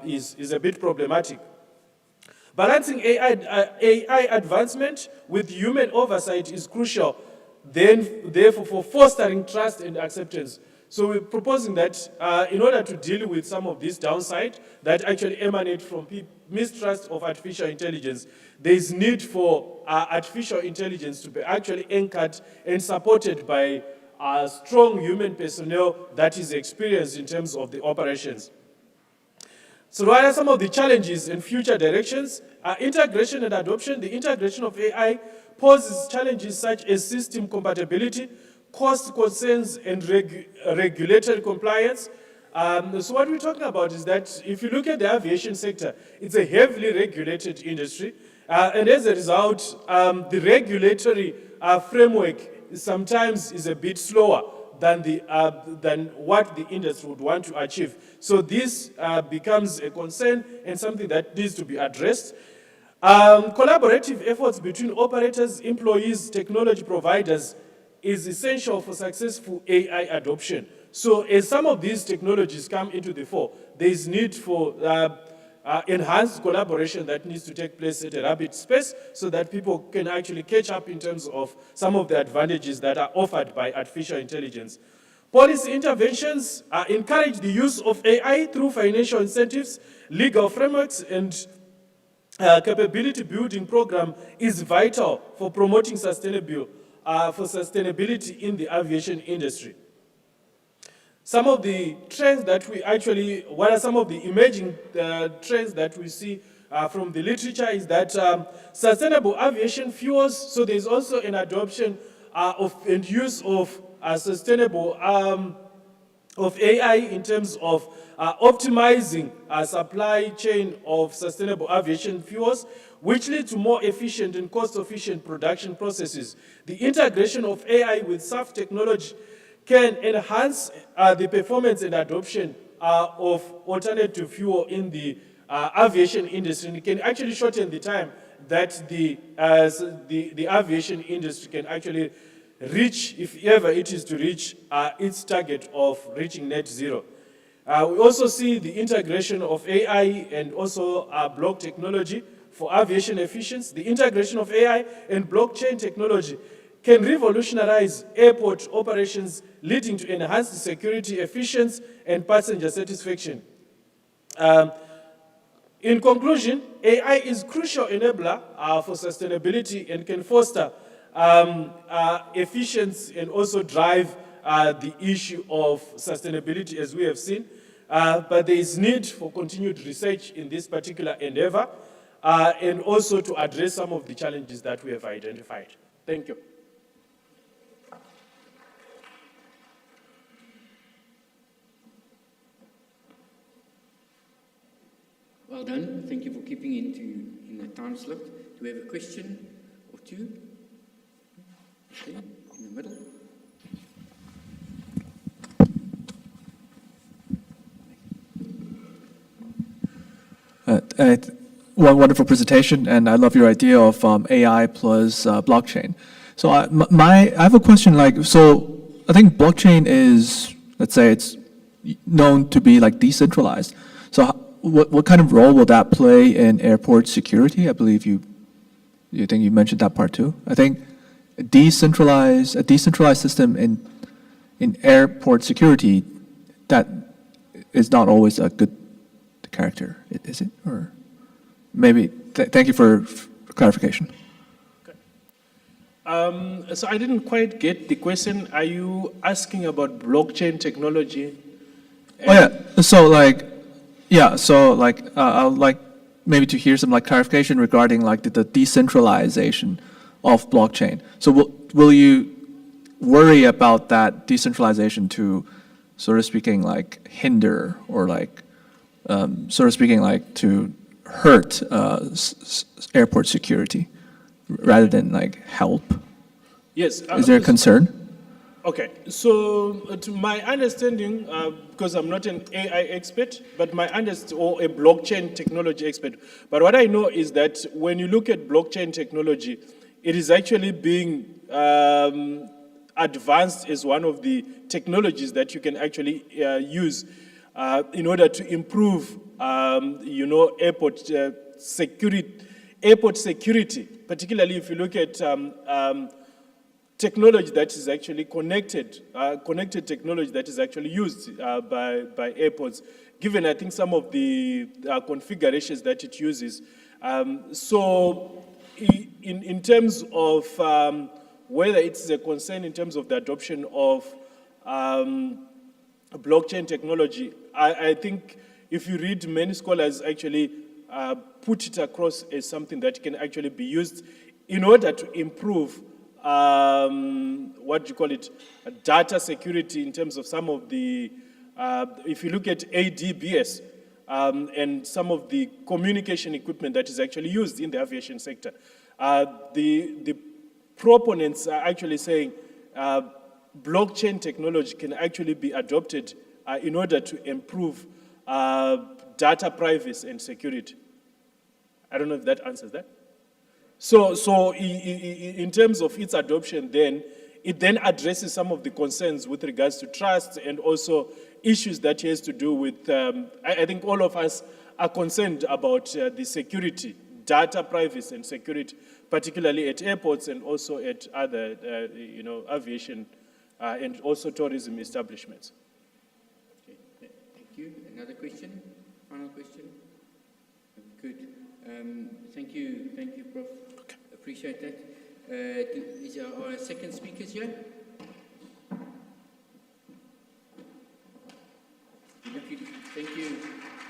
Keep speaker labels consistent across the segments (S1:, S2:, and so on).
S1: is a bit problematic. Balancing AI advancement with human oversight is crucial, therefore, for fostering trust and acceptance. So we're proposing that in order to deal with some of these downside that actually emanate from mistrust of artificial intelligence, there is need for artificial intelligence to be actually anchored and supported by strong human personnel that is experienced in terms of the operations. So what are some of the challenges and future directions? Integration and adoption. The integration of AI poses challenges such as system compatibility, cost concerns, and regulatory compliance. So what we're talking about is that if you look at the aviation sector, it's a heavily regulated industry. And as a result, the regulatory framework sometimes is a bit slower than what the industry would want to achieve. So this becomes a concern and something that needs to be addressed. Collaborative efforts between operators, employees, technology providers is essential for successful AI adoption. So as some of these technologies come into the fore, there is need for enhanced collaboration that needs to take place at a rapid pace so that people can actually catch up in terms of some of the advantages that are offered by artificial intelligence. Policy interventions encourage the use of AI through financial incentives, legal frameworks, and capability building program is vital for promoting sustainability in the aviation industry. Some of the trends that we actually, what are some of the emerging trends that we see from the literature is that sustainable aviation fuels, so there's also an adoption of and use of sustainable of AI in terms of optimizing supply chain of sustainable aviation fuels, which lead to more efficient and cost-efficient production processes. The integration of AI with SAF technology can enhance the performance and adoption of alternative fuel in the aviation industry. And it can actually shorten the time that the aviation industry can actually reach, if ever it is to reach its target of reaching net zero. We also see the integration of AI and also block technology for aviation efficiency. The integration of AI and blockchain technology can revolutionize airport operations, leading to enhanced security, efficiency, and passenger satisfaction. In conclusion, AI is a crucial enabler for sustainability and can foster efficiency and also drive the issue of sustainability, as we have seen. But there is need for continued research in this particular endeavor and also to address some of the challenges that we have identified. Thank you.
S2: Well done. Thank you for keeping in the time slot. Do we have a question or two? Okay, in the middle.
S3: One wonderful presentation, and I love your idea of AI plus blockchain. So I have a question. So I think blockchain is, let's say, it's known to be like decentralized. So what kind of role will that play in airport security? I believe you mentioned that part too. I think a decentralized system in airport security, that is not always a good character, is it? Or maybe, thank you for clarification.
S1: Okay. So I didn't quite get the question. Are you asking about blockchain technology?
S3: Oh yeah, so I would like maybe to hear some clarification regarding the decentralization of blockchain. So will you worry about that decentralization to, sort of speaking, hinder or sort of speaking, to hurt airport security rather than help?
S1: Yes.
S3: Is there a concern?
S1: Okay, so to my understanding, because I'm not an AI expert, but or a blockchain technology expert, but what I know is that when you look at blockchain technology, it is actually being advanced as one of the technologies that you can actually use in order to improve, airport security, particularly if you look at technology that is actually connected technology that is actually used by airports, given I think some of the configurations that it uses. So in terms of whether it's a concern in terms of the adoption of blockchain technology, I think if you read, many scholars actually put it across as something that can actually be used in order to improve data security in terms of some of the, if you look at ADBS and some of the communication equipment that is actually used in the aviation sector. The proponents are actually saying blockchain technology can actually be adopted in order to improve data privacy and security. I don't know if that answers that. So in terms of its adoption, then it then addresses some of the concerns with regards to trust and also issues that has to do with, I think all of us are concerned about the security, data privacy and security, particularly at airports and also at other, aviation and also tourism establishments.
S2: Okay, thank you. Another question? Final question? Good. Thank you, Prof.
S1: Okay.
S2: Appreciate that. Is there our second speakers here? Thank you,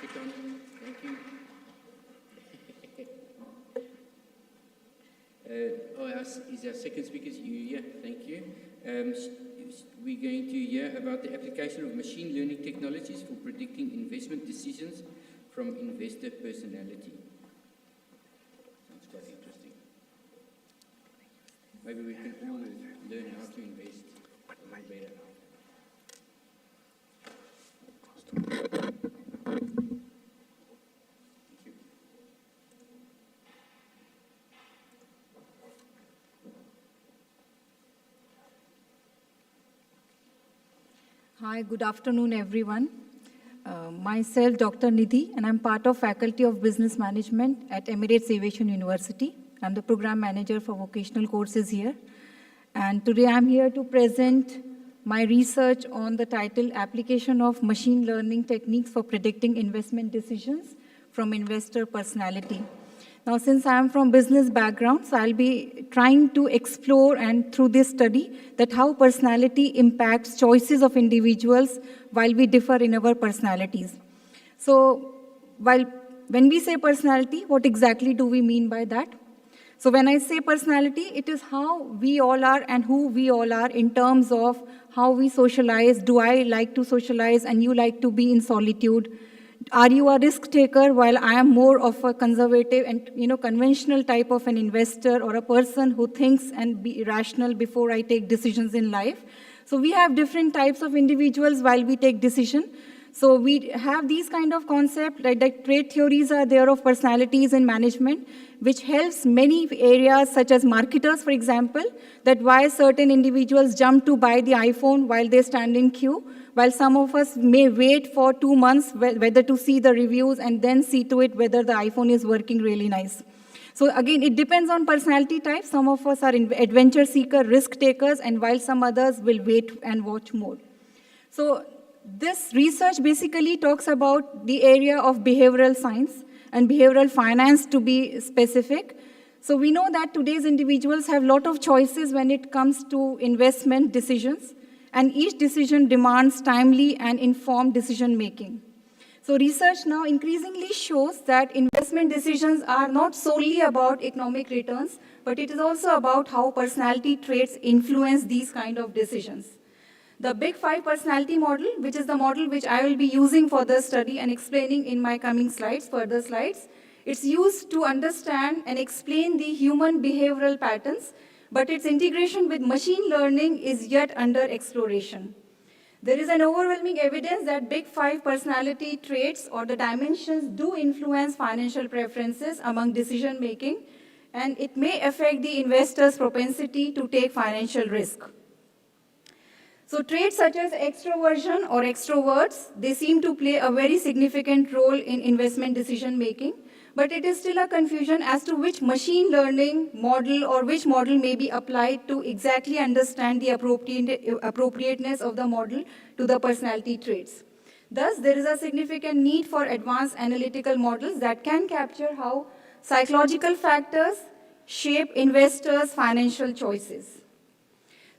S2: Ketan. Thank you. Is our second speaker? Yeah, thank you. We're going to hear about the application of machine learning technologies for predicting investment decisions from investor personality. Sounds quite interesting. Maybe we can all learn how to invest better.
S4: Hi, good afternoon, everyone. Myself, Dr. Nidhi, and I'm part of Faculty of Business Management at Emirates Aviation University. I'm the program manager for vocational courses here. And today I'm here to present my research on the title Application of Machine Learning Techniques for Predicting Investment Decisions from Investor Personality. Now, since I'm from business background, so I'll be trying to explore and through this study that how personality impacts choices of individuals while we differ in our personalities. So when we say personality, what exactly do we mean by that? So when I say personality, it is how we all are and who we all are in terms of how we socialize. Do I like to socialize and you like to be in solitude? Are you a risk taker while I am more of a conservative and conventional type of an investor or a person who thinks and be rational before I take decisions in life? So we have different types of individuals while we take decision. So we have these kind of concepts, like trait theories are there of personalities in management, which helps many areas such as marketers, for example, that why certain individuals jump to buy the iPhone while they stand in queue, while some of us may wait for 2 months whether to see the reviews and then see to it whether the iPhone is working really nice. So again, it depends on personality type. Some of us are adventure seeker, risk takers, and while some others will wait and watch more. So this research basically talks about the area of behavioral science and behavioral finance to be specific. So we know that today's individuals have a lot of choices when it comes to investment decisions, and each decision demands timely and informed decision making. So research now increasingly shows that investment decisions are not solely about economic returns, but it is also about how personality traits influence these kind of decisions. The Big Five personality model, which is the model which I will be using for the study and explaining in my coming slides, further slides, it's used to understand and explain the human behavioral patterns, but its integration with machine learning is yet under exploration. There is an overwhelming evidence that Big Five personality traits or the dimensions do influence financial preferences among decision making, and it may affect the investor's propensity to take financial risk. So traits such as extroversion or extroverts, they seem to play a very significant role in investment decision making, but it is still a confusion as to which machine learning model or which model may be applied to exactly understand the appropriateness of the model to the personality traits. Thus, there is a significant need for advanced analytical models that can capture how psychological factors shape investors' financial choices.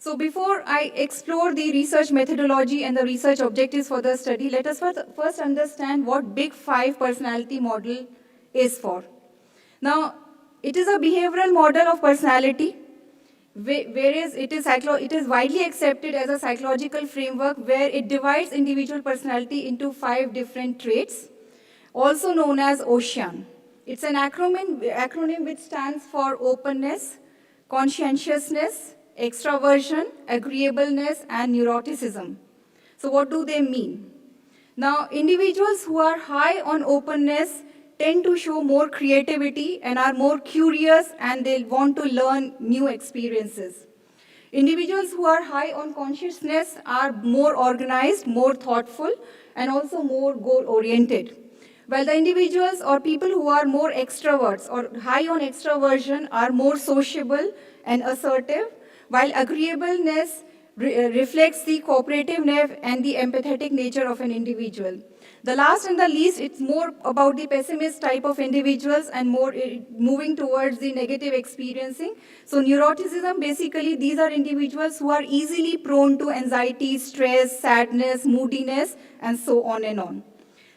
S4: So before I explore the research methodology and the research objectives for the study, let us first understand what Big Five personality model is for. Now, it is a behavioral model of personality, whereas it is widely accepted as a psychological framework where it divides individual personality into 5 different traits, also known as OCEAN. It's an acronym which stands for openness, conscientiousness, extraversion, agreeableness, and neuroticism. So what do they mean? Now, individuals who are high on openness tend to show more creativity and are more curious, and they want to learn new experiences. Individuals who are high on consciousness are more organized, more thoughtful, and also more goal-oriented. While the individuals or people who are more extroverts or high on extroversion are more sociable and assertive, while agreeableness reflects the cooperativeness and the empathetic nature of an individual. The last and the least, it's more about the pessimist type of individuals and more moving towards the negative experiencing. So neuroticism, basically, these are individuals who are easily prone to anxiety, stress, sadness, moodiness, and so on and on.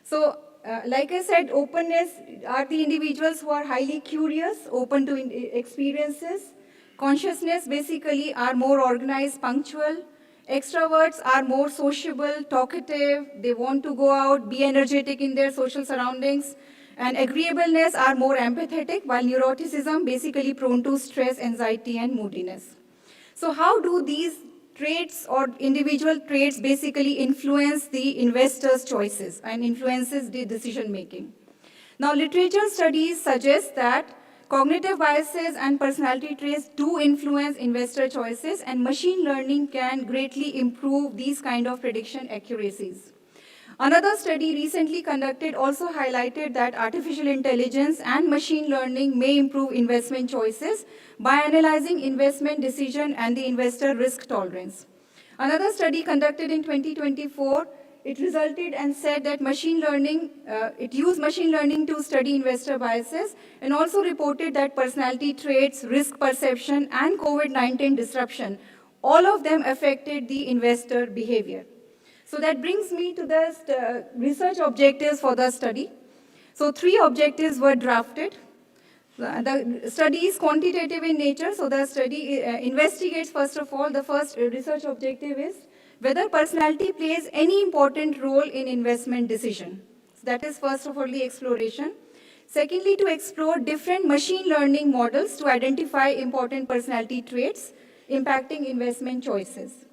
S4: So, like I said, openness are the individuals who are highly curious, open to experiences. Consciousness basically are more organized, punctual. Extroverts are more sociable, talkative. They want to go out, be energetic in their social surroundings. And agreeableness are more empathetic, while neuroticism basically prone to stress, anxiety, and moodiness. So how do these traits or individual traits basically influence the investor's choices and influences the decision making? Now, literature studies suggest that cognitive biases and personality traits do influence investor choices, and machine learning can greatly improve these kind of prediction accuracies. Another study recently conducted also highlighted that artificial intelligence and machine learning may improve investment choices by analyzing investment decision and the investor risk tolerance. Another study conducted in 2024, it resulted and said that it used machine learning to study investor biases, and also reported that personality traits, risk perception, and COVID-19 disruption, all of them affected the investor behavior. So that brings me to the research objectives for the study. So 3 objectives were drafted. The study is quantitative in nature, so the study investigates, first of all, the first research objective is whether personality plays any important role in investment decision. So that is first of all the exploration. Secondly, to explore different machine learning models to identify important personality traits impacting investment choices.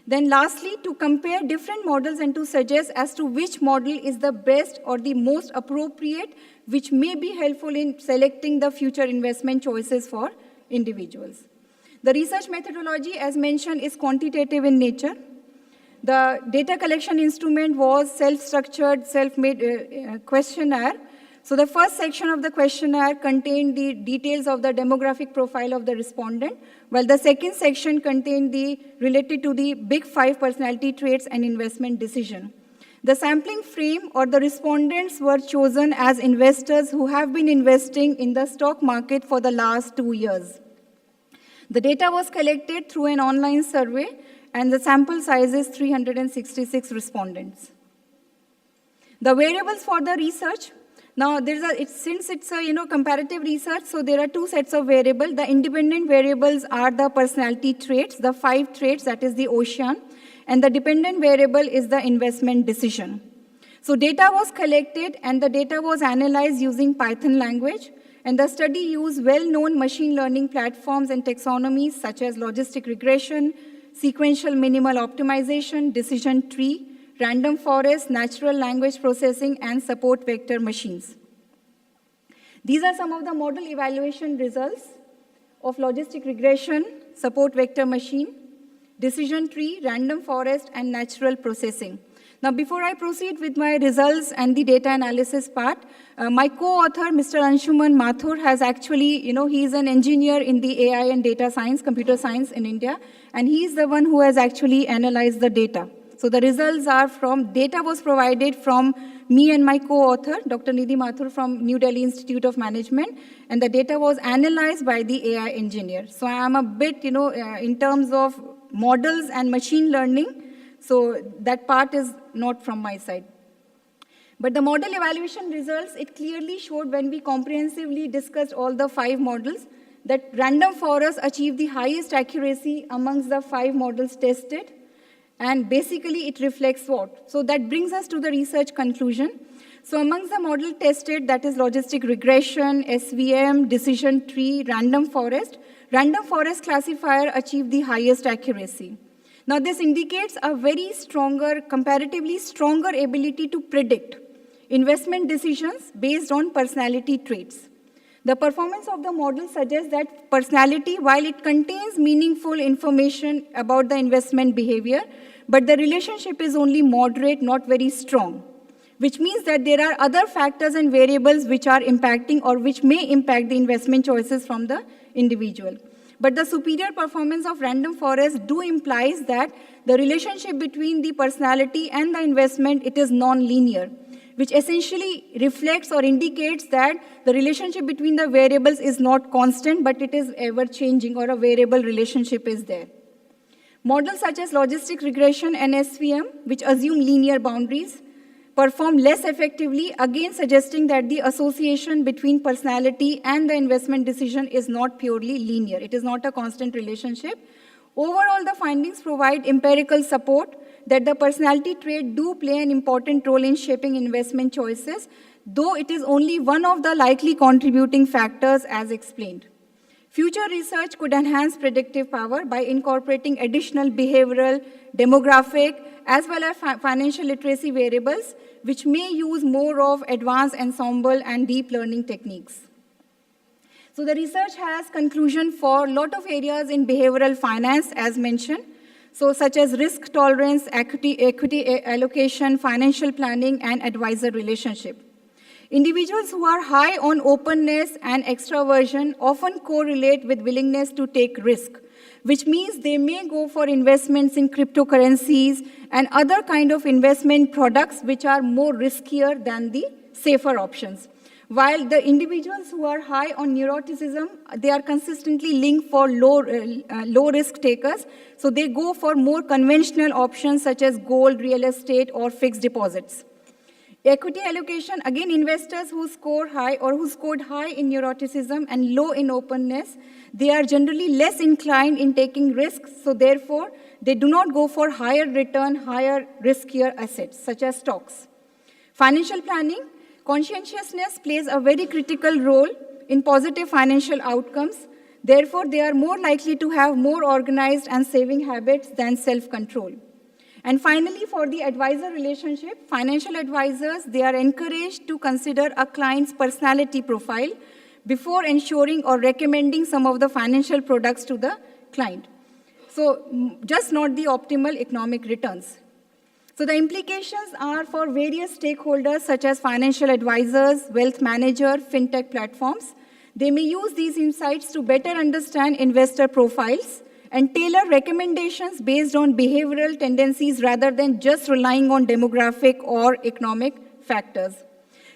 S4: Then lastly, to compare different models and to suggest as to which model is the best or the most appropriate, which may be helpful in selecting the future investment choices for individuals. The research methodology, as mentioned, is quantitative in nature. The data collection instrument was self-structured, self-made questionnaire. So the first section of the questionnaire contained the details of the demographic profile of the respondent, while the second section contained the related to the Big Five personality traits and investment decision. The sampling frame or the respondents were chosen as investors who have been investing in the stock market for the last 2 years. The data was collected through an online survey, and the sample size is 366 respondents. The variables for the research. Now, since it's a comparative research, so there are 2 sets of variables. The independent variables are the personality traits, the 5 traits, that is the OCEAN, and the dependent variable is the investment decision. So data was collected, and the data was analyzed using Python language, and the study used well-known machine learning platforms and taxonomies such as logistic regression, sequential minimal optimization, decision tree, random forest, natural language processing, and support vector machines. These are some of the model evaluation results of logistic regression, support vector machine, decision tree, random forest, and natural processing. Now, before I proceed with my results and the data analysis part, my co-author, Mr. Anshuman Mathur, has actually, he is an engineer in the AI and data science, computer science in India, and he is the one who has actually analyzed the data. So the results are from, data was provided from me and my co-author, Dr. Nidhi Mathur from New Delhi Institute of Management, and the data was analyzed by the AI engineer. So I am a bit, in terms of models and machine learning, so that part is not from my side. But the model evaluation results, it clearly showed when we comprehensively discussed all the 5 models that random forest achieved the highest accuracy amongst the 5 models tested. And basically, it reflects what? So that brings us to the research conclusion. So amongst the model tested, that is logistic regression, SVM, decision tree, random forest classifier achieved the highest accuracy. Now, this indicates a very stronger, comparatively stronger ability to predict investment decisions based on personality traits. The performance of the model suggests that personality, while it contains meaningful information about the investment behavior, but the relationship is only moderate, not very strong, which means that there are other factors and variables which are impacting or which may impact the investment choices from the individual. But the superior performance of random forest implies that the relationship between the personality and the investment, it is non-linear, which essentially reflects or indicates that the relationship between the variables is not constant, but it is ever-changing, or a variable relationship is there. Models such as logistic regression and SVM, which assume linear boundaries, perform less effectively, again suggesting that the association between personality and the investment decision is not purely linear. It is not a constant relationship. Overall, the findings provide empirical support that the personality trait do play an important role in shaping investment choices, though it is only one of the likely contributing factors as explained. Future research could enhance predictive power by incorporating additional behavioral, demographic, as well as financial literacy variables, which may use more of advanced ensemble and deep learning techniques. So the research has conclusion for a lot of areas in behavioral finance, as mentioned, so such as risk tolerance, equity allocation, financial planning, and advisor relationship. Individuals who are high on openness and extraversion often correlate with willingness to take risk, which means they may go for investments in cryptocurrencies and other kind of investment products which are more riskier than the safer options. While the individuals who are high on neuroticism, they are consistently linked for low risk takers, so they go for more conventional options such as gold, real estate, or fixed deposits. Equity allocation, again, investors who score high or who scored high in neuroticism and low in openness, they are generally less inclined in taking risks, so therefore, they do not go for higher return, higher riskier assets, such as stocks. Financial planning, conscientiousness plays a very critical role in positive financial outcomes. Therefore, they are more likely to have more organized and saving habits than self-control. And finally, for the advisor relationship, financial advisors, they are encouraged to consider a client's personality profile before ensuring or recommending some of the financial products to the client. So just not the optimal economic returns. So the implications are for various stakeholders such as financial advisors, wealth manager, fintech platforms. They may use these insights to better understand investor profiles and tailor recommendations based on behavioral tendencies rather than just relying on demographic or economic factors.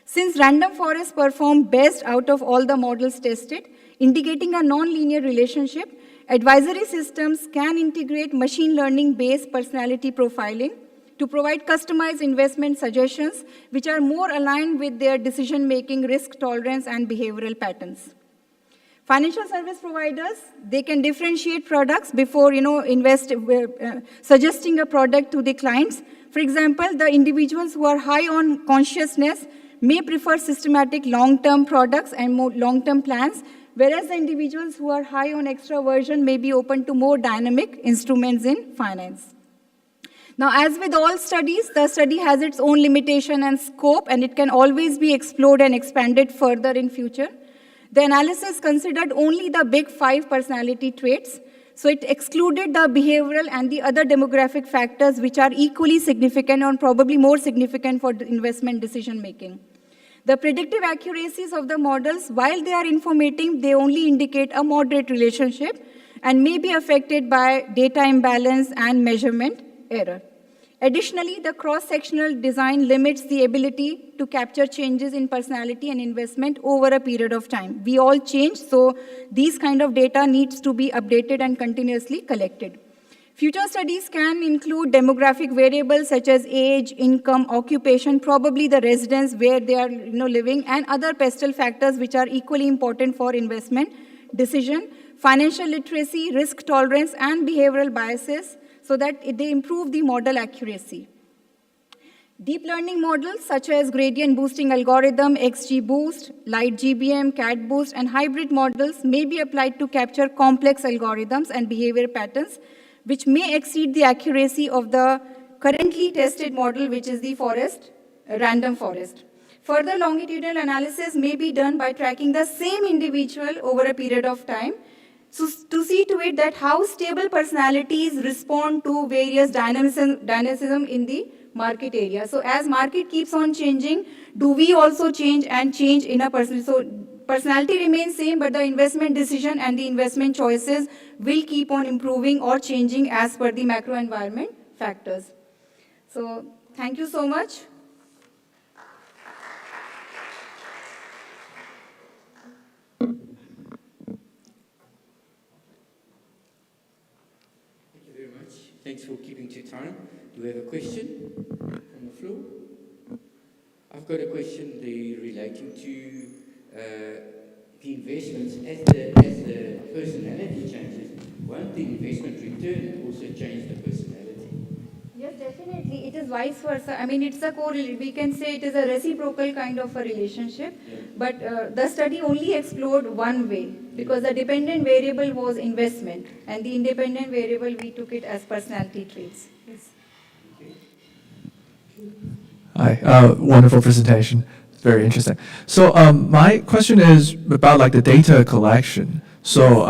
S4: Since random forests perform best out of all the models tested, indicating a non-linear relationship, advisory systems can integrate machine learning-based personality profiling to provide customized investment suggestions which are more aligned with their decision-making, risk tolerance, and behavioral patterns. Financial service providers, they can differentiate products before, suggesting a product to the clients. For example, the individuals who are high on consciousness may prefer systematic long-term products and more long-term plans, whereas the individuals who are high on extraversion may be open to more dynamic instruments in finance. Now, as with all studies, the study has its own limitation and scope, and it can always be explored and expanded further in future. The analysis considered only the big 5 personality traits. So it excluded the behavioral and the other demographic factors which are equally significant or probably more significant for the investment decision making. The predictive accuracies of the models, while they are informative, they only indicate a moderate relationship and may be affected by data imbalance and measurement error. Additionally, the cross-sectional design limits the ability to capture changes in personality and investment over a period of time. We all change, so these kind of data needs to be updated and continuously collected. Future studies can include demographic variables such as age, income, occupation, probably the residence where they are living, and other pestle factors which are equally important for investment decision, financial literacy, risk tolerance, and behavioral biases, so that they improve the model accuracy. Deep learning models such as gradient boosting algorithm, XGBoost, Light GBM, CatBoost, and hybrid models may be applied to capture complex algorithms and behavior patterns, which may exceed the accuracy of the currently tested model, which is the random forest. Further longitudinal analysis may be done by tracking the same individual over a period of time, so to see to it that how stable personalities respond to various dynamism in the market area. So as market keeps on changing, do we also change in a person? So personality remains same, but the investment decision and the investment choices will keep on improving or changing as per the macro environment factors. So thank you so much.
S2: Thanks for keeping to time. Do we have a question on the floor? I've got a question there relating to the investments. As the personality changes, won't the investment return also change the personality?
S4: Yes, definitely. It is vice versa. I mean, it's a correlate. We can say it is a reciprocal kind of a relationship. Yeah. But the study only explored one way, because the dependent variable was investment, and the independent variable, we took it as personality traits. Yes.
S3: Hi, wonderful presentation. Very interesting. So my question is about like the data collection. So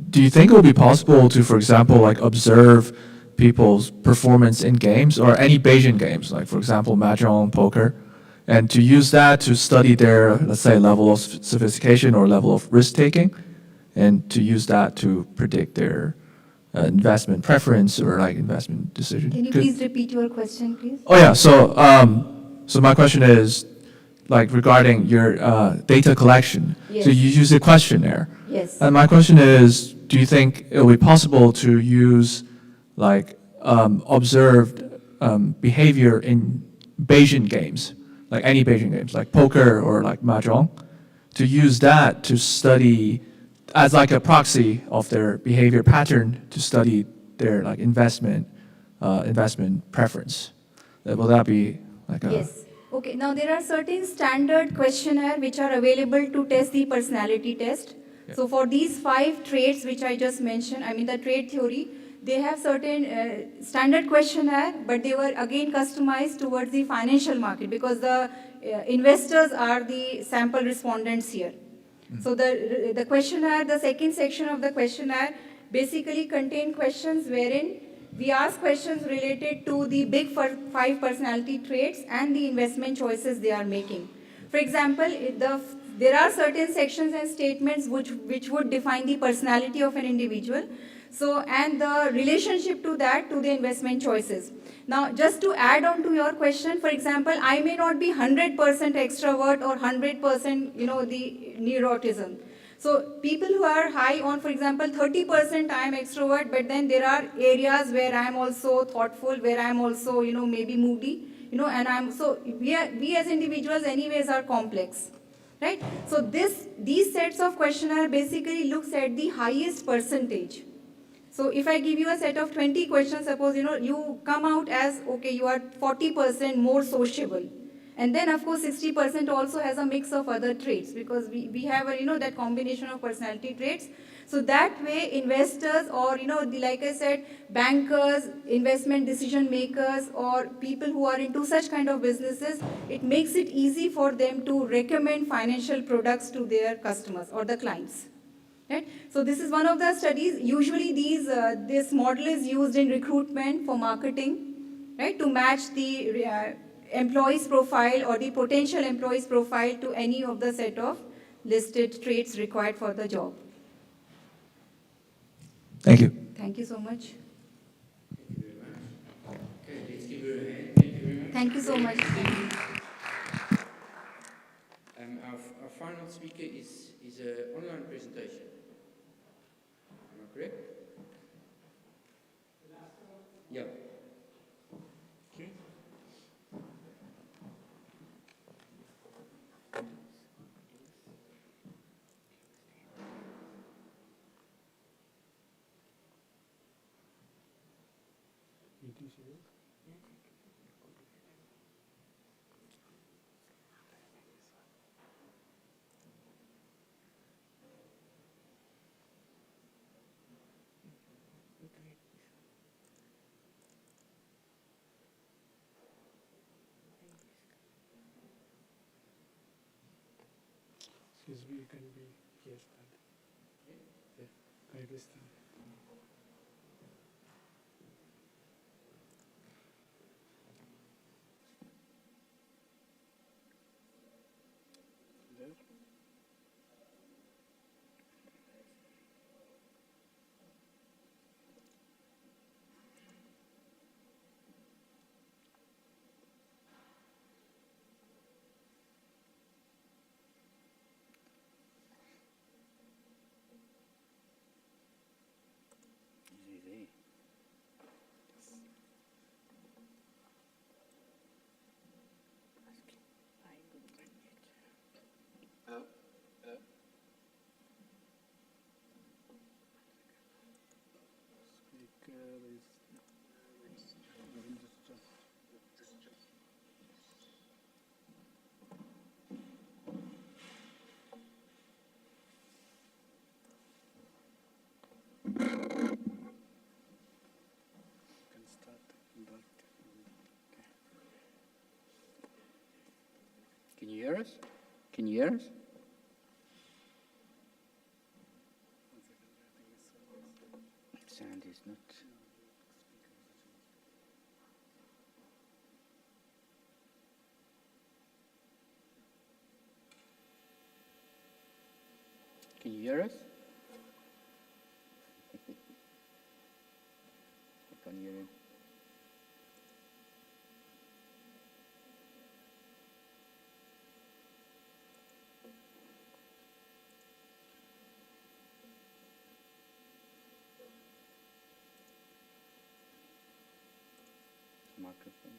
S3: do you think it would be possible to, for example, like observe people's performance in games or any Bayesian games, like for example, Mahjong, poker, and to use that to study their, let's say, level of sophistication or level of risk-taking, and to use that to predict their investment preference or like investment decision?
S4: Can you please repeat your question, please?
S3: Oh yeah, so my question is, like regarding your data collection.
S4: Yes.
S3: So you use a questionnaire.
S4: Yes.
S3: And my question is, do you think it will be possible to use like observed behavior in Bayesian games, like any Bayesian games, like poker or like Mahjong, to use that to study as like a proxy of their behavior pattern to study their like investment preference? Will that be like a...
S4: Yes. Okay, now there are certain standard questionnaire which are available to test the personality test. Yeah. So for these 5 traits which I just mentioned, I mean the trait theory, they have certain standard questionnaire, but they were again customized towards the financial market, because the investors are the sample respondents here. Mm-hmm. So the questionnaire, the second section of the questionnaire basically contain questions wherein we ask questions related to the big 5 personality traits and the investment choices they are making. For example, there are certain sections and statements which would define the personality of an individual. So, and the relationship to that, to the investment choices. Now, just to add on to your question, for example, I may not be 100% extrovert or 100%, the neuroticism. So, people who are high on, for example, 30% I am extrovert, but then there are areas where I am also thoughtful, where I am also, maybe moody, and we as individuals anyways are complex. Right? So, these sets of questionnaire basically looks at the highest percentage. So if I give you a set of 20 questions, suppose, you come out as, okay, you are 40% more sociable. And then, of course, 60% also has a mix of other traits, because we have, that combination of personality traits. So that way, investors or, like I said, bankers, investment decision makers, or people who are into such kind of businesses, it makes it easy for them to recommend financial products to their customers or the clients. Right? So this is one of the studies. Usually this model is used in recruitment for marketing, right, to match the employee's profile or the potential employee's profile to any of the set of listed traits required for the job.
S3: Thank you.
S4: Thank you so much.
S2: Thank you very much. Okay, let's give her a hand. Thank you very much.
S4: Thank you so much.
S2: Our final speaker is an online presentation. Am I correct? Yeah. Okay.
S1: Excuse me, you can be here. Can you please stand?
S2: Can you hear us? Can you hear us? Sound is not. Can you hear us? I can't hear him. Microphone.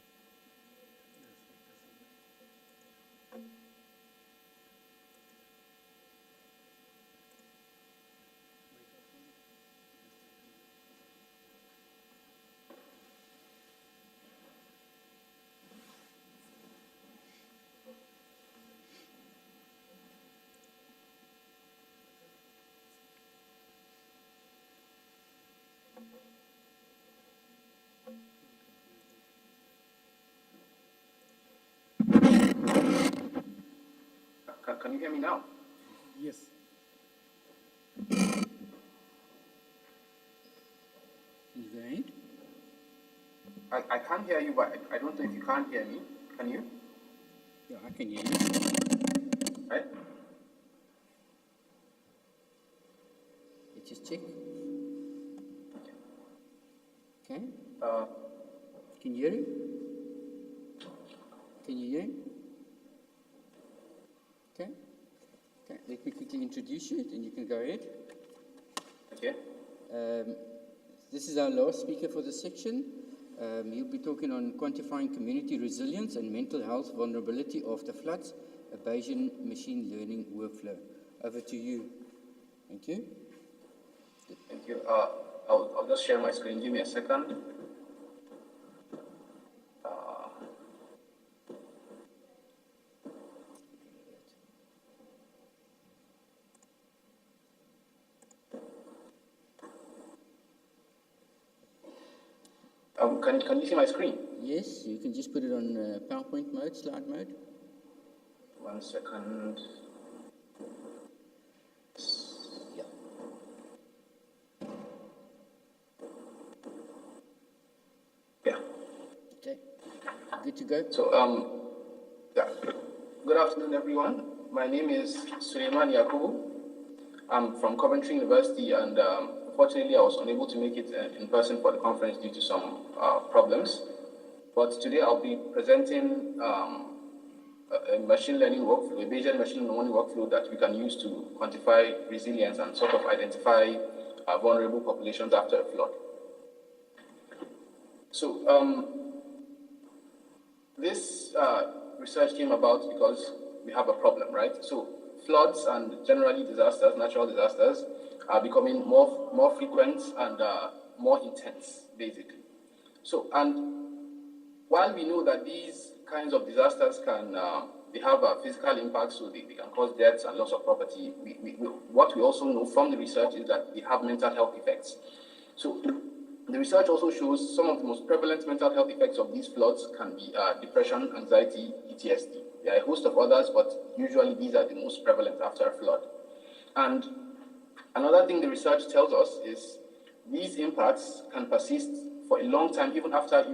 S5: Can you hear me now?
S1: Yes.
S2: Can you go ahead?
S5: I can't hear you, but I don't know if you can't hear me. Can you?
S2: Yeah, I can hear you.
S5: Right?
S2: Let's just check. Okay. Can you hear him? Can you hear him? Okay. Okay. Let me quickly introduce you, then you can go ahead.
S5: Okay.
S2: This is our last speaker for this section. He'll be talking on quantifying community resilience and mental health vulnerability after floods, a Bayesian machine learning workflow. Over to you. Thank you.
S5: Thank you. I'll just share my screen. Give me a second. Can you see my screen?
S2: Yes, you can just put it on PowerPoint mode, slide mode.
S5: 1 second. Yeah.
S2: go.
S5: So, yeah. Good afternoon, everyone. My name is Suleiman Yakubu. I'm from Coventry University, and unfortunately, I was unable to make it in person for the conference due to some problems. But today, I'll be presenting a machine learning workflow, a Bayesian machine learning workflow that we can use to quantify resilience and sort of identify vulnerable populations after a flood. So, this research came about because we have a problem, right? So floods and generally disasters, natural disasters, are becoming more frequent and more intense, basically. So, and while we know that these kinds of disasters can, they have a physical impact, so they can cause deaths and loss of property, what we also know from the research is that they have mental health effects. So the research also shows some of the most prevalent mental health effects of these floods can be depression, anxiety, PTSD. There are a host of others, but usually these are the most prevalent after a flood. And another thing the research tells us is these impacts can persist for a long time, even after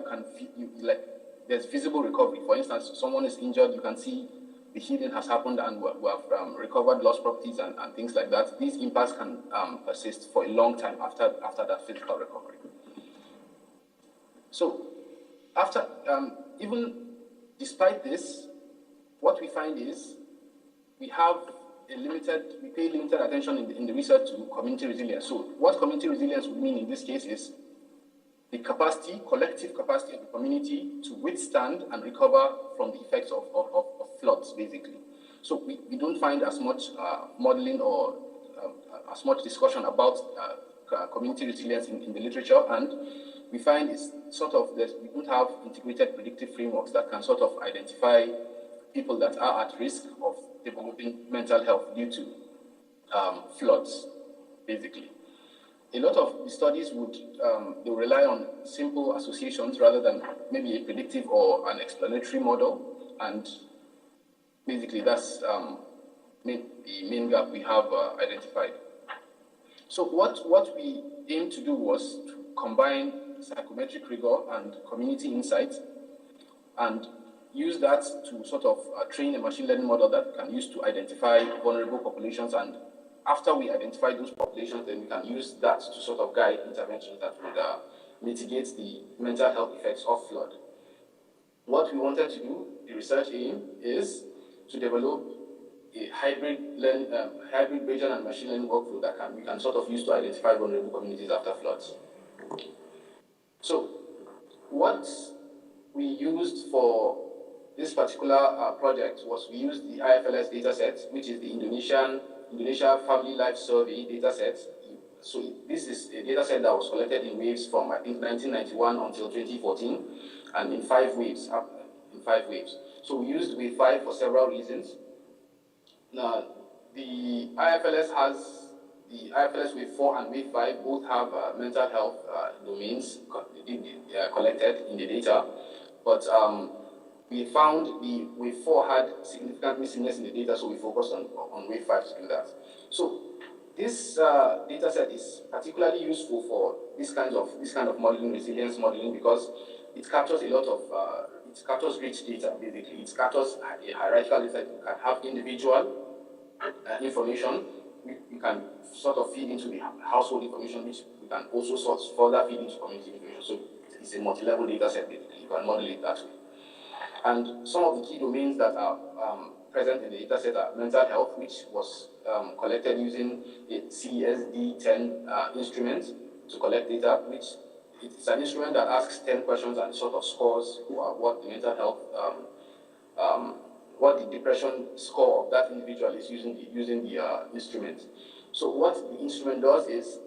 S5: there's visible recovery. For instance, someone is injured, you can see the healing has happened and we have recovered lost properties and things like that. These impacts can persist for a long time after that physical recovery. So, even despite this, what we find is we pay limited attention in the research to community resilience. So, what community resilience would mean in this case is the collective capacity of the community to withstand and recover from the effects of floods, basically. So, we don't find as much modeling or as much discussion about community resilience in the literature, and we find it's sort of that we don't have integrated predictive frameworks that can sort of identify people that are at risk of developing mental health due to floods, basically. A lot of the studies they rely on simple associations rather than maybe a predictive or an explanatory model, and basically that's the main gap we have identified. So what we aimed to do was to combine psychometric rigor and community insight and use that to sort of train a machine learning model that can use to identify vulnerable populations, and after we identify those populations, then we can use that to sort of guide interventions that would mitigate the mental health effects of flood. What we wanted to do, the research aim, is to develop a hybrid Bayesian and machine learning workflow that we can sort of use to identify vulnerable communities after floods. So, what we used for this particular project was we used the IFLS dataset, which is the Indonesia Family Life Survey dataset. So this is a dataset that was collected in waves from, I think, 1991 until 2014, and in five waves. So we used wave 5 for several reasons. Now, the IFLS wave 4 and wave 5 both have mental health domains collected in the data, but we found the wave 4 had significant missingness in the data, so we focused on wave 5 to do that. So this data set is particularly useful for this kind of modeling, resilience modeling, because it captures a lot of it captures rich data. Basically, it captures a hierarchical data. You can have individual information. We can sort of feed into the household information, which we can also sort further feed into community information. So it's a multi-level data set. Basically, you can model it that way. And some of the key domains that are present in the dataset are mental health, which was collected using a CSD10 instrument to collect data, which it's an instrument that asks 10 questions and sort of scores what the mental health, what the depression score of that individual is using the instrument. So what the instrument does is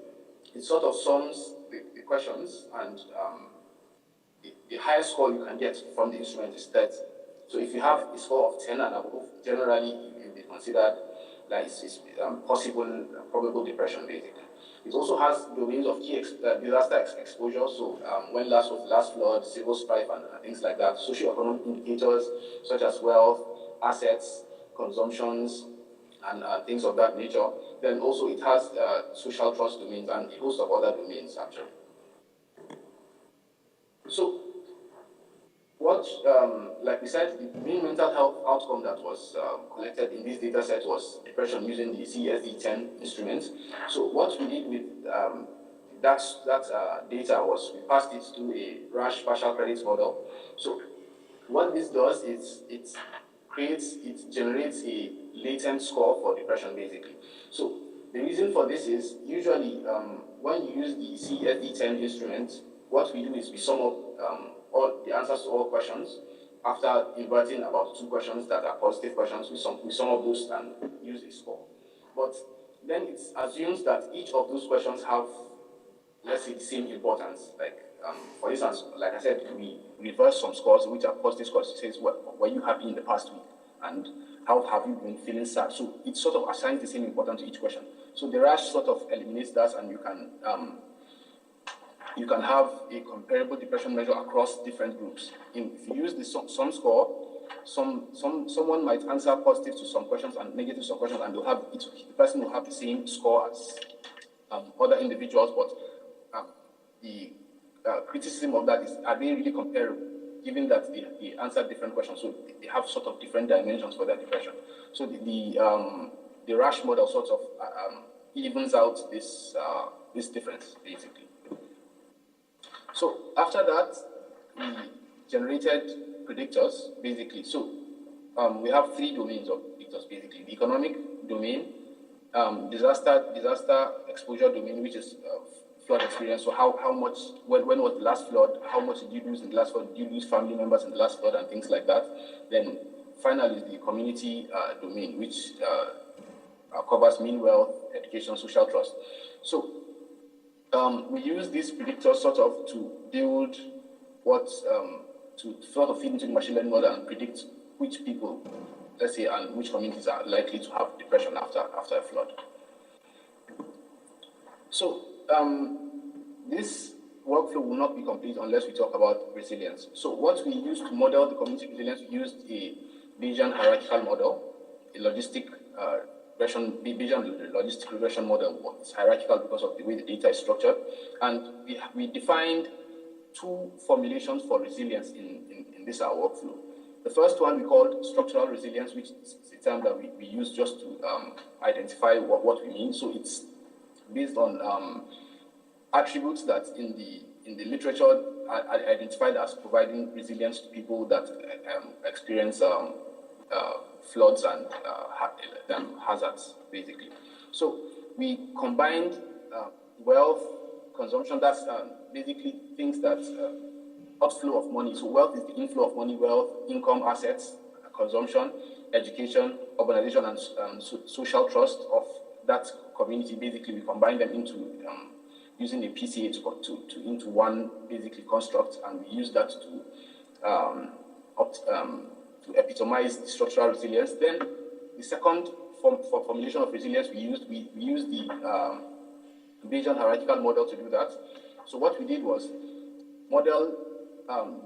S5: it sort of sums the questions, and the highest score you can get from the instrument is 30. So if you have a score of 10 and above, generally it will be considered like it's possible, probable depression, basically. It also has domains of key disaster exposure, so when last flood, civil strife, and things like that, socioeconomic indicators such as wealth, assets, consumptions, and things of that nature. Then also it has social trust domains and a host of other domains, actually. So What, like we said, the main mental health outcome that was collected in this data set was depression using the CSD-10 instrument. So what we did with that data was we passed it to a RASH partial credit model. So what this does is it generates a latent score for depression basically. So the reason for this is usually when you use the CSD-10 instrument, what we do is we sum up all the answers to all questions. After inverting about 2 questions that are positive questions, we sum up those and use a score. But then it assumes that each of those questions have, let's say, the same importance. Like, for instance, like I said, we reverse some scores which are positive scores. It says, were you happy in the past week? And how have you been feeling sad? So it sort of assigns the same importance to each question. So the RASH sort of eliminates that, and you can have a comparable depression measure across different groups. If you use the sum score, someone might answer positive to some questions and negative to some questions, and the person will have the same score as other individuals, but the criticism of that is, are they really comparable, given that they answer different questions, so they have sort of different dimensions for their depression. So the RASH model sort of evens out this difference, basically. So after that, we generated predictors, basically. So we have 3 domains of predictors, basically. The economic domain, disaster exposure domain, which is flood experience. So how much, when was the last flood? How much did you lose in the last flood? Did you lose family members in the last flood and things like that? Then finally, the community domain, which covers mean wealth, education, social trust. So we use these predictors sort of to build to sort of feed into the machine learning model and predict which people, let's say, and which communities are likely to have depression after a flood. So this workflow will not be complete unless we talk about resilience. So what we used to model the community resilience, we used a Bayesian hierarchical model, a logistic Bayesian logistic regression model. It's hierarchical because of the way the data is structured. And we defined 2 formulations for resilience in this our workflow. The first one we called structural resilience, which is a term that we use just to identify what we mean. So it's based on attributes that in the literature are identified as providing resilience to people that experience floods and hazards, basically. So we combined wealth, consumption, that's basically things that outflow of money. So wealth is the inflow of money, wealth, income, assets, consumption, education, urbanization, and social trust of that community. Basically, we combine them into using a PCA into one basically construct, and we use that to epitomize the structural resilience. Then the second formulation of resilience we used the Bayesian hierarchical model to do that. So what we did was model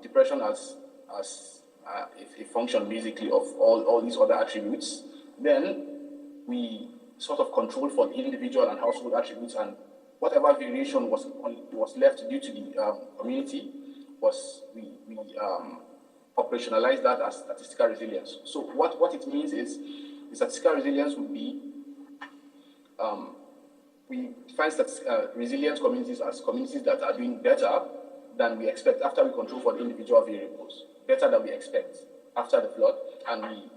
S5: depression as a function basically of all these other attributes. Then we sort of controlled for the individual and household attributes, and whatever variation was left due to the community was we operationalize that as statistical resilience. So what it means is the statistical resilience would be we define resilient communities as communities that are doing better than we expect after we control for the individual variables, better than we expect after the flood, and we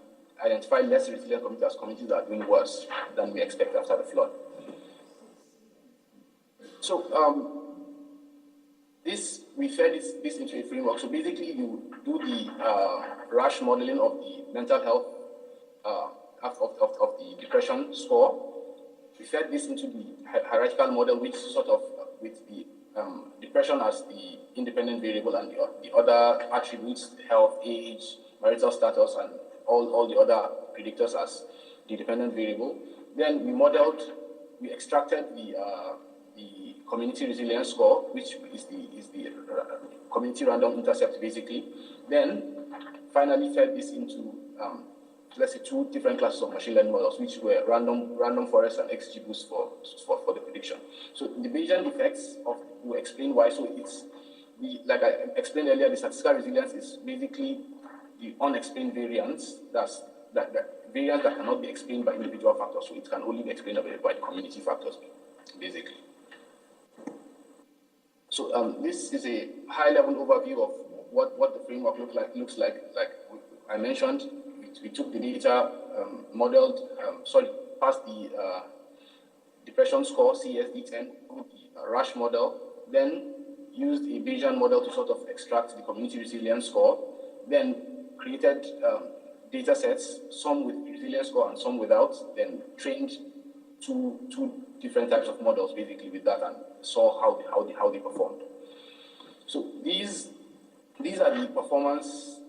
S5: identify less resilient communities as communities that are doing worse than we expect after the flood. So we fed this into a framework. So basically, you do the RASH modeling of the mental health of the depression score. We fed this into the hierarchical model, which sort of with the depression as the independent variable and the other attributes, health, age, marital status, and all the other predictors as the dependent variable. Then we extracted the community resilience score, which is the community random intercept, basically. Then finally fed this into let's say 2 different classes of machine learning models, which were random forest and XGBoost for the prediction. So the Bayesian effects will explain why. So like I explained earlier, the statistical resilience is basically the unexplained variance, that variance that cannot be explained by individual factors, so it can only be explained by community factors, basically. So this is a high-level overview of what the framework looks like. Like I mentioned, we took the data, passed the depression score, CSD-10, with the RASH model, then used a Bayesian model to sort of extract the community resilience score, then created data sets, some with resilience score and some without, then trained two different types of models basically with that and saw how they performed. So these are the performance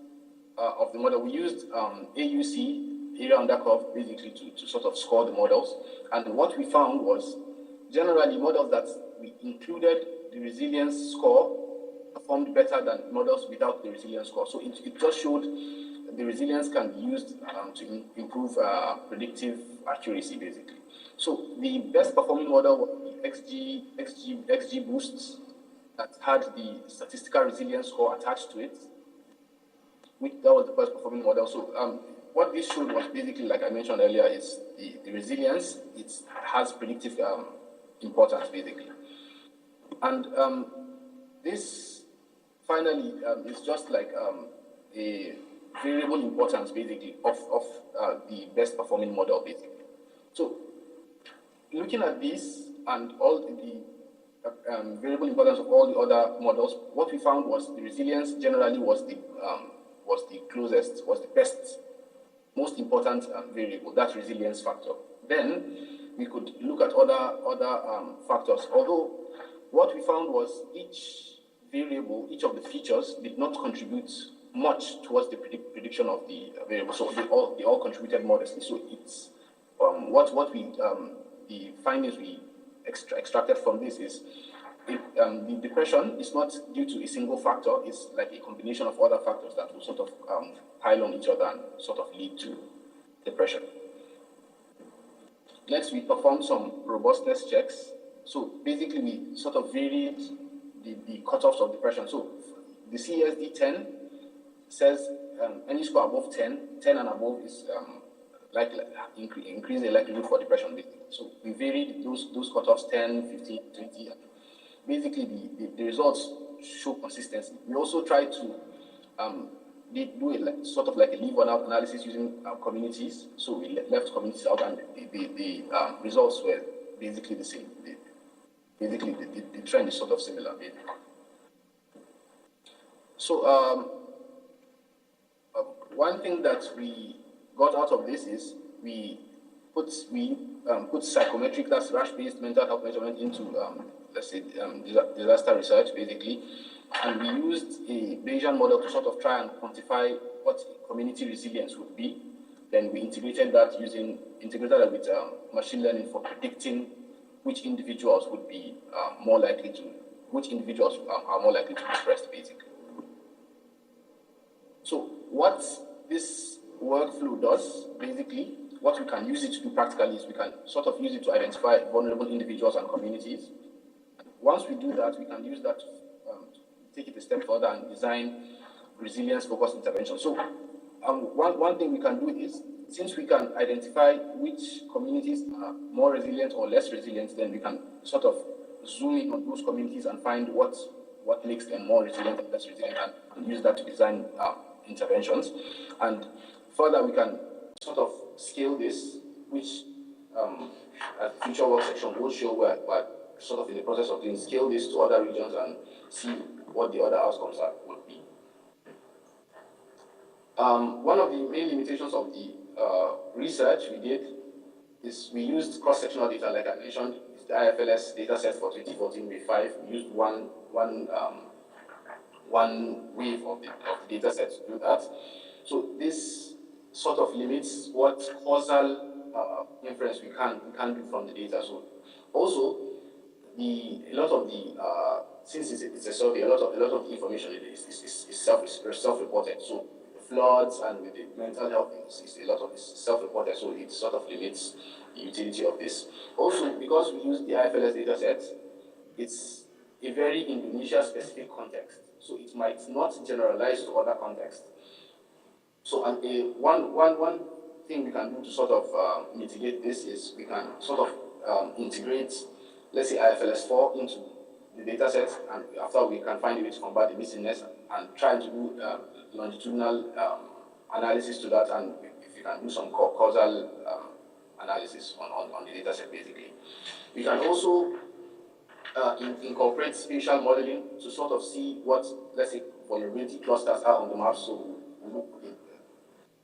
S5: of the model. We used AUC, area under curve, basically to sort of score the models. And what we found was generally models that we included the resilience score performed better than models without the resilience score. So it just showed the resilience can be used to improve predictive accuracy, basically. So the best performing model was the XG boosts that had the statistical resilience score attached to it. That was the best performing model. So what this showed was basically, like I mentioned earlier, is the resilience. It has predictive importance, basically. And this finally is just like a variable importance, basically, of the best performing model, basically. So looking at this and all the variable importance of all the other models, what we found was the resilience generally was the closest, was the best, most important variable, that resilience factor. Then we could look at other factors, although what we found was each variable, each of the features did not contribute much towards the prediction of the variable, so they all contributed modestly. So it's the findings we extracted from this is the depression is not due to a single factor, it's like a combination of other factors that will sort of pile on each other and sort of lead to depression. Next, we performed some robustness checks. So basically, we sort of varied the cutoffs of depression. So the CSD-10 says any score above 10 and above is increase the likelihood for depression, basically. So we varied those cutoffs 10, 15, 20. Basically, the results show consistency. We also tried to do a sort of like a leave one out analysis using communities. So we left communities out, and the results were basically the same. The trend is sort of similar, basically. So one thing that we got out of this is we put psychometric, that's rash-based mental health measurement into let's say disaster research, basically, and we used a Bayesian model to sort of try and quantify what community resilience would be. Then we integrated that with machine learning for predicting which individuals are more likely to be depressed, basically. So what this workflow does, basically, what we can use it to do practically is we can sort of use it to identify vulnerable individuals and communities. Once we do that, we can use that to take it a step further and design resilience-focused intervention. So one thing we can do is, since we can identify which communities are more resilient or less resilient, then we can sort of zoom in on those communities and find what makes them more resilient and less resilient, and use that to design interventions. And further, we can sort of scale this, which at the future work section will show where sort of in the process of doing, scale this to other regions and see what the other outcomes would be. One of the main limitations of the research we did is we used cross-sectional data, like I mentioned. It's the IFLS data set for 2014 wave 5. We used one wave of the data set to do that. So this sort of limits what causal inference we can do from the data. So also, since it's a survey, a lot of the information is self-reported. So floods and with the mental health things, a lot of it's self-reported. So it sort of limits the utility of this. Also, because we use the IFLS data set, it's a very Indonesia-specific context. So it might not generalize to other contexts. So one thing we can do to sort of mitigate this is we can sort of integrate, let's say, IFLS4 into the data set, and after we can find a way to combat the missingness and try to do longitudinal analysis to that, and if you can do some causal analysis on the data set, basically. We can also incorporate spatial modeling to sort of see what, let's say, vulnerability clusters are on the map. So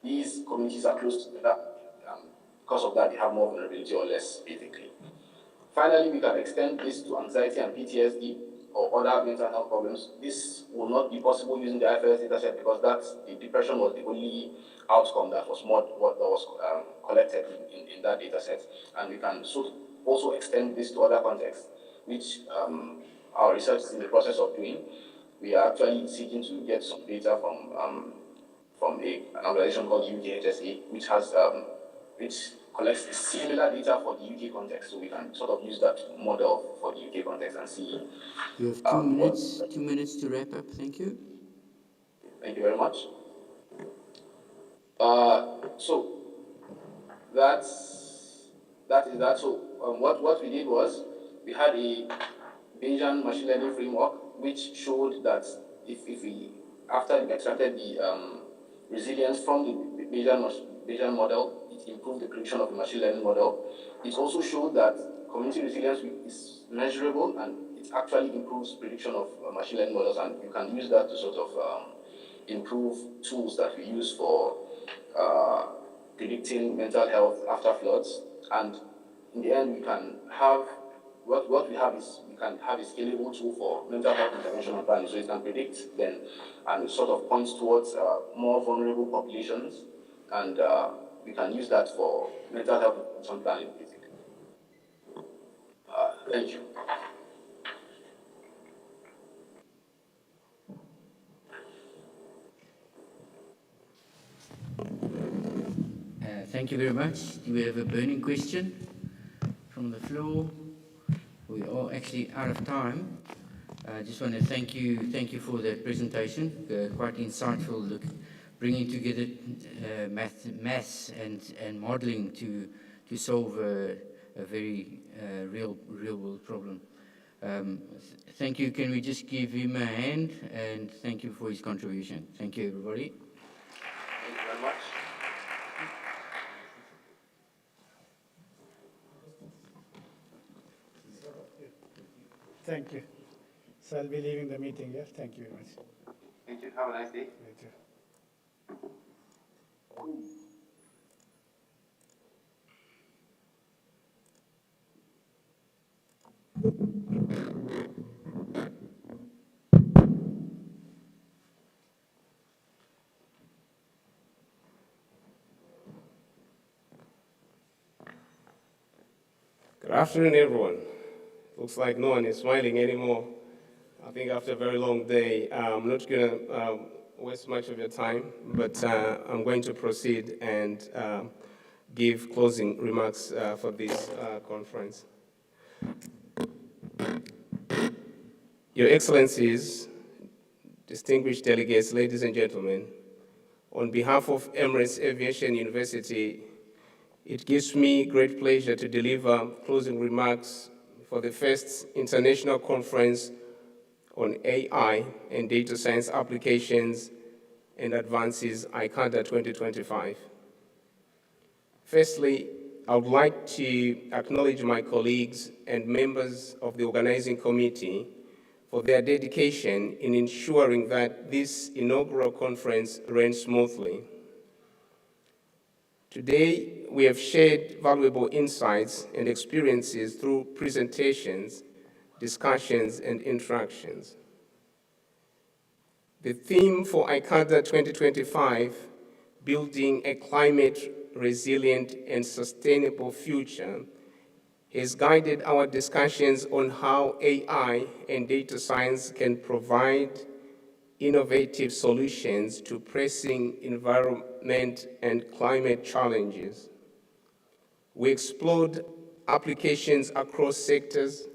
S5: these communities are close together. Because of that, they have more vulnerability or less, basically. Finally, we can extend this to anxiety and PTSD or other mental health problems. This will not be possible using the IFLS dataset because the depression was the only outcome that was collected in that dataset. And we can also extend this to other contexts, which our research is in the process of doing. We are actually seeking to get some data from an organization called UKHSA, which collects similar data for the UK context, so we can sort of use that model for the UK context and see.
S2: You have 2 minutes. 2 minutes to wrap up. Thank you.
S5: Thank you very much. So that is that. So what we did was we had a Bayesian machine learning framework which showed that if we, after we extracted the resilience from the Bayesian model, it improved the prediction of the machine learning model. It also showed that community resilience is measurable and it actually improves prediction of machine learning models, and you can use that to sort of improve tools that we use for predicting mental health after floods. And in the end, we can have what we have is we can have a scalable tool for mental health intervention and planning, so it can predict then and sort of points towards more vulnerable populations, and we can use that for mental health intervention planning, basically. Thank you.
S2: Thank you very much. Do we have a burning question from the floor? We are actually out of time. I just want to thank you for that presentation. Quite insightful, bringing together maths and modeling to solve a very real world problem. Thank you. Can we just give him a hand? And thank you for his contribution. Thank you, everybody.
S5: Thank you very much.
S6: Thank you. So I'll be leaving the meeting here. Thank you very much.
S5: Thank you. Have a nice day.
S6: You too.
S7: Good afternoon, everyone. Looks like no one is smiling anymore. I think after a very long day, I'm not going to waste much of your time, but I'm going to proceed and give closing remarks for this conference. Your Excellencies, distinguished delegates, ladies and gentlemen, on behalf of Emirates Aviation University, it gives me great pleasure to deliver closing remarks for the first international conference on AI and data science applications and advances, ICADA 2025. Firstly, I would like to acknowledge my colleagues and members of the organizing committee for their dedication in ensuring that this inaugural conference ran smoothly. Today, we have shared valuable insights and experiences through presentations, discussions, and interactions. The theme for ICADA 2025, Building a Climate Resilient and Sustainable Future, has guided our discussions on how AI and data science can provide innovative solutions to pressing environment and climate challenges. We explored applications across sectors,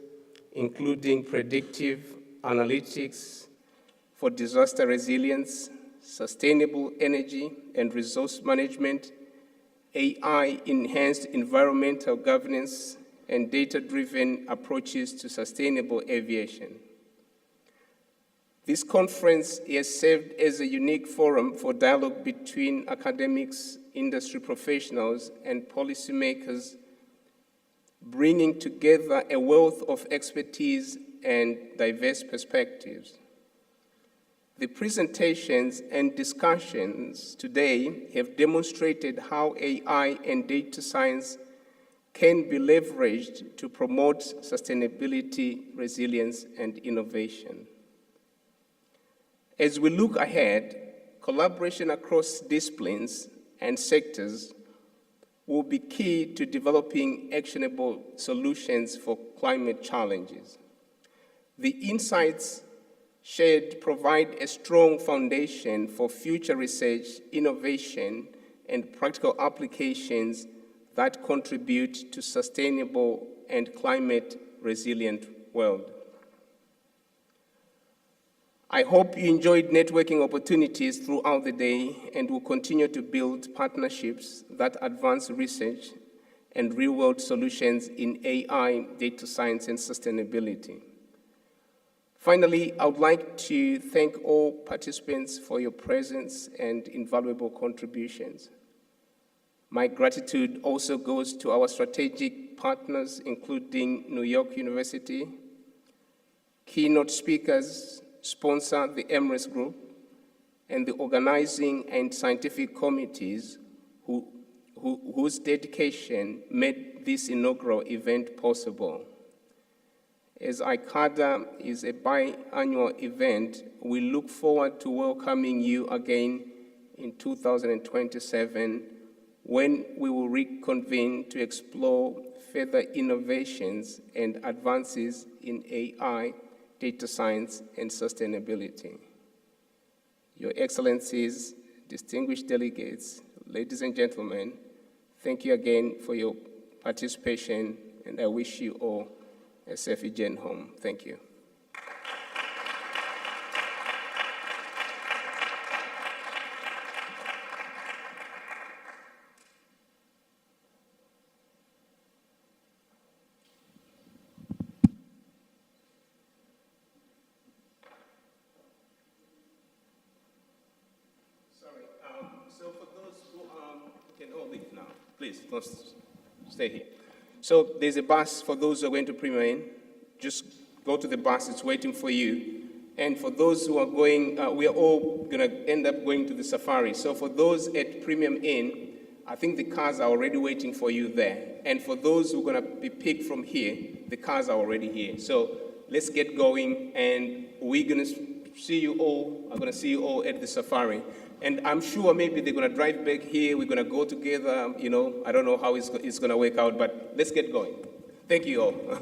S7: including predictive analytics for disaster resilience, sustainable energy and resource management, AI-enhanced environmental governance, and data-driven approaches to sustainable aviation. This conference has served as a unique forum for dialogue between academics, industry professionals, and policymakers, bringing together a wealth of expertise and diverse perspectives. The presentations and discussions today have demonstrated how AI and data science can be leveraged to promote sustainability, resilience, and innovation. As we look ahead, collaboration across disciplines and sectors will be key to developing actionable solutions for climate challenges. The insights shared provide a strong foundation for future research, innovation, and practical applications that contribute to sustainable and climate-resilient world. I hope you enjoyed networking opportunities throughout the day and will continue to build partnerships that advance research and real-world solutions in AI, data science, and sustainability. Finally, I would like to thank all participants for your presence and invaluable contributions. My gratitude also goes to our strategic partners, including New York University, keynote speakers, sponsor the Emirates Group, and the organizing and scientific committees whose dedication made this inaugural event possible. As ICADA is a biannual event, we look forward to welcoming you again in 2027 when we will reconvene to explore further innovations and advances in AI, data science, and sustainability. Your Excellencies, distinguished delegates, ladies and gentlemen, thank you again for your participation, and I wish you all a safe journey home. Thank you. So for those who can all leave now, please, don't stay here. So there's a bus for those who are going to Premier Inn. Just go to the bus, it's waiting for you. And for those who are going, we are all going to end up going to the safari. So for those at Premium Inn, I think the cars are already waiting for you there. And for those who are going to be picked from here, the cars are already here. So let's get going, and we're going to see you all. I'm going to see you all at the safari. And I'm sure maybe they're going to drive back here. We're going to go together. You know, I don't know how it's going to work out, but let's get going. Thank you all.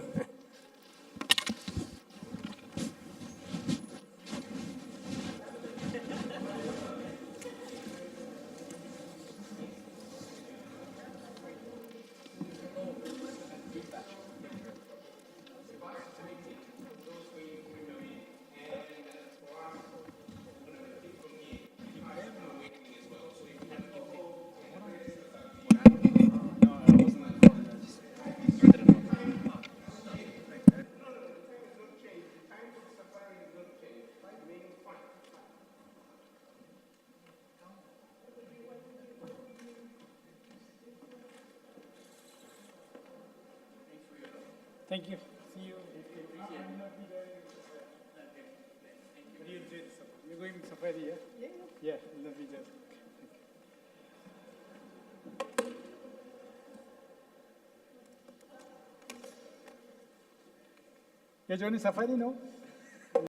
S6: Thank you. See you. You're going safari, yeah? Yeah, we'll be there. You're joining safari, no?